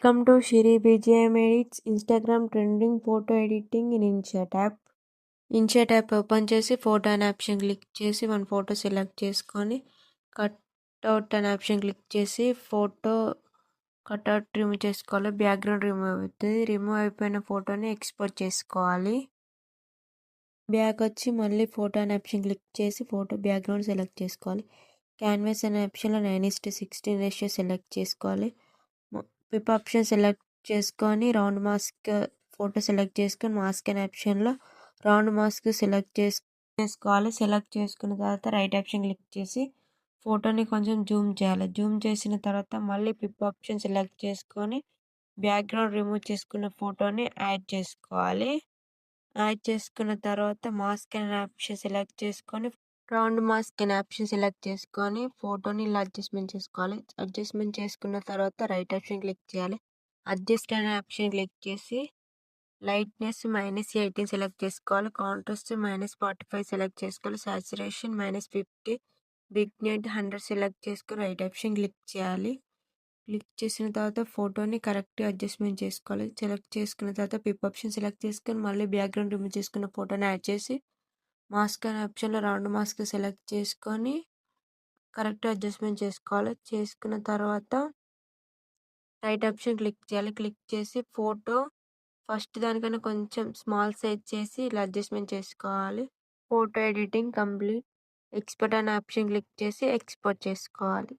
Welcome to Shiri BGM Edits Instagram trending photo editing in InShot app. InShot app open చేసి photo అనే option click చేసి మన photo select చేసుకొని cutout అనే option click చేసి photo cutout remove చేసుకోవాలి. Background remove అవుతుంది. Remove అయిపోయిన ఫోటోని ఎక్స్పోర్ట్ చేసుకోవాలి. బ్యాక్ వచ్చి మళ్ళీ ఫోటో అనే ఆప్షన్ క్లిక్ చేసి ఫోటో బ్యాక్గ్రౌండ్ సెలెక్ట్ చేసుకోవాలి. క్యాన్వాస్ అనే ఆప్షన్లో 9:16 రేషియో సెలెక్ట్ చేసుకోవాలి. పిప్ ఆప్షన్ సెలెక్ట్ చేసుకొని రౌండ్ మాస్క్ ఫోటో సెలెక్ట్ చేసుకొని మాస్క్ అనే ఆప్షన్లో రౌండ్ మాస్క్ సెలెక్ట్ చేసుకోవాలి. సెలెక్ట్ చేసుకున్న తర్వాత రైట్ ఆప్షన్ క్లిక్ చేసి ఫోటోని కొంచెం జూమ్ చేయాలి. జూమ్ చేసిన తర్వాత మళ్ళీ పిప్ ఆప్షన్ సెలెక్ట్ చేసుకొని బ్యాక్గ్రౌండ్ రిమూవ్ చేసుకున్న ఫోటోని యాడ్ చేసుకోవాలి. యాడ్ చేసుకున్న తర్వాత మాస్క్ అనే ఆప్షన్ సెలెక్ట్ చేసుకొని రౌండ్ మాస్క్ అనే ఆప్షన్ సెలెక్ట్ చేసుకొని ఫోటోని ఇలా అడ్జస్ట్మెంట్ చేసుకోవాలి. అడ్జస్ట్మెంట్ చేసుకున్న తర్వాత రైట్ ఆప్షన్ క్లిక్ చేయాలి. అడ్జస్ట్ అనే ఆప్షన్ క్లిక్ చేసి లైట్నెస్ -18 సెలెక్ట్ చేసుకోవాలి. కాంట్రాస్ట్ -45 సెలెక్ట్ చేసుకోవాలి. సాచురేషన్ -50, బిగ్నెట్ 100 సెలెక్ట్ చేసుకొని రైట్ ఆప్షన్ క్లిక్ చేయాలి. క్లిక్ చేసిన తర్వాత ఫోటోని కరెక్ట్గా అడ్జస్ట్మెంట్ చేసుకోవాలి. సెలెక్ట్ చేసుకున్న తర్వాత పిప్ ఆప్షన్ సెలెక్ట్ చేసుకొని మళ్ళీ బ్యాక్గ్రౌండ్ రిమూవ్ చేసుకున్న ఫోటోని యాడ్ చేసి మాస్క్ అనే ఆప్షన్లో రౌండ్ మాస్క్ సెలెక్ట్ చేసుకొని కరెక్ట్ అడ్జస్ట్మెంట్ చేసుకోవాలి. చేసుకున్న తర్వాత రైట్ ఆప్షన్ క్లిక్ చేయాలి. క్లిక్ చేసి ఫోటో ఫస్ట్ దానికన్నా కొంచెం స్మాల్ సైజ్ చేసి ఇలా అడ్జస్ట్మెంట్ చేసుకోవాలి. Photo editing complete. ఎక్స్పోర్ట్ అనే ఆప్షన్ క్లిక్ చేసి ఎక్స్పోర్ట్ చేసుకోవాలి.